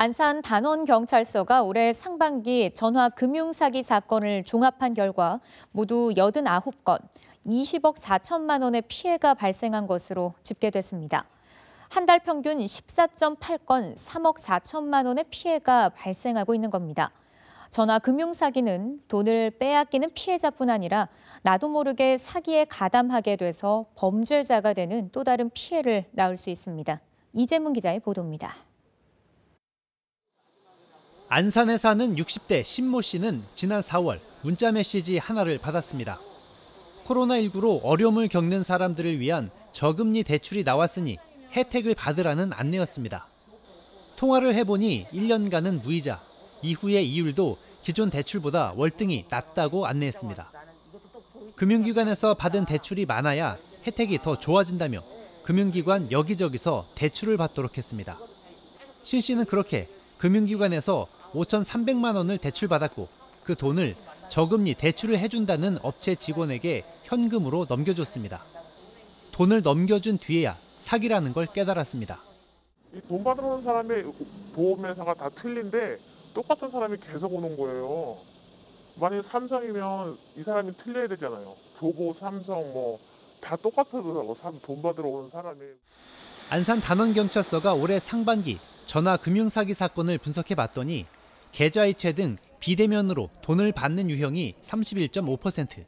안산 단원경찰서가 올해 상반기 전화금융사기 사건을 종합한 결과 모두 89건, 20억 4천만 원의 피해가 발생한 것으로 집계됐습니다. 한 달 평균 14.8건, 3억 4천만 원의 피해가 발생하고 있는 겁니다. 전화금융사기는 돈을 빼앗기는 피해자뿐 아니라 나도 모르게 사기에 가담하게 돼서 범죄자가 되는 또 다른 피해를 낳을 수 있습니다. 이재문 기자의 보도입니다. 안산에 사는 60대 신모 씨는 지난 4월 문자 메시지 하나를 받았습니다. 코로나19로 어려움을 겪는 사람들을 위한 저금리 대출이 나왔으니 혜택을 받으라는 안내였습니다. 통화를 해보니 1년간은 무이자, 이후의 이율도 기존 대출보다 월등히 낮다고 안내했습니다. 금융기관에서 받은 대출이 많아야 혜택이 더 좋아진다며 금융기관 여기저기서 대출을 받도록 했습니다. 신 씨는 그렇게 금융기관에서 5,300만 원을 대출받았고 그 돈을 저금리 대출을 해준다는 업체 직원에게 현금으로 넘겨줬습니다. 돈을 넘겨준 뒤에야 사기라는 걸 깨달았습니다. 돈 받으러 오는 사람의 보험회사가 다 틀린데 똑같은 사람이 계속 오는 거예요. 만약에 삼성이면 이 사람이 틀려야 되잖아요. 교보, 삼성 다 똑같더라고. 돈 받으러 오는 사람이. 안산 단원경찰서가 올해 상반기 전화금융사기 사건을 분석해봤더니 계좌이체 등 비대면으로 돈을 받는 유형이 31.5%,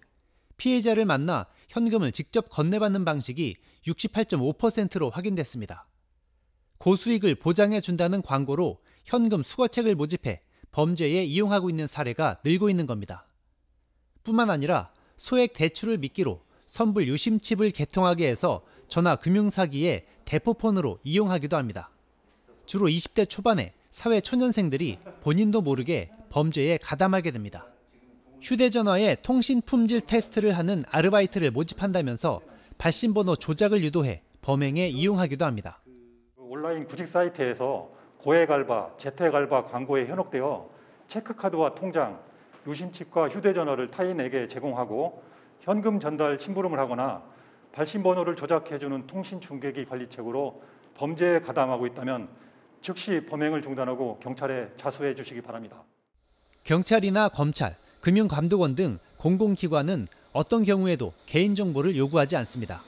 피해자를 만나 현금을 직접 건네받는 방식이 68.5%로 확인됐습니다. 고수익을 보장해준다는 광고로 현금 수거책을 모집해 범죄에 이용하고 있는 사례가 늘고 있는 겁니다. 뿐만 아니라 소액 대출을 미끼로 선불 유심칩을 개통하게 해서 전화금융사기에 대포폰으로 이용하기도 합니다. 주로 20대 초반의 사회 초년생들이 본인도 모르게 범죄에 가담하게 됩니다. 휴대전화에 통신 품질 테스트를 하는 아르바이트를 모집한다면서 발신번호 조작을 유도해 범행에 이용하기도 합니다. 온라인 구직 사이트에서 고액 알바, 재택 알바 광고에 현혹되어 체크카드와 통장, 유심칩과 휴대전화를 타인에게 제공하고 현금 전달 심부름을 하거나 발신번호를 조작해주는 통신중개기 관리책으로 범죄에 가담하고 있다면 즉시 범행을 중단하고 경찰에 자수해 주시기 바랍니다. 경찰이나 검찰, 금융감독원 등 공공기관은 어떤 경우에도 개인정보를 요구하지 않습니다.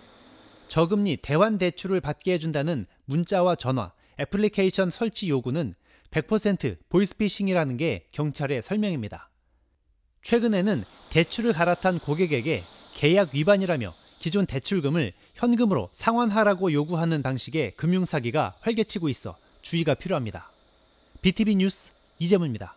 저금리 대환 대출을 받게 해준다는 문자와 전화, 애플리케이션 설치 요구는 100% 보이스피싱이라는 게 경찰의 설명입니다. 최근에는 대출을 갈아탄 고객에게 계약 위반이라며 기존 대출금을 현금으로 상환하라고 요구하는 방식의 금융사기가 활개치고 있어 주의가 필요합니다. BTV 뉴스 이재문입니다.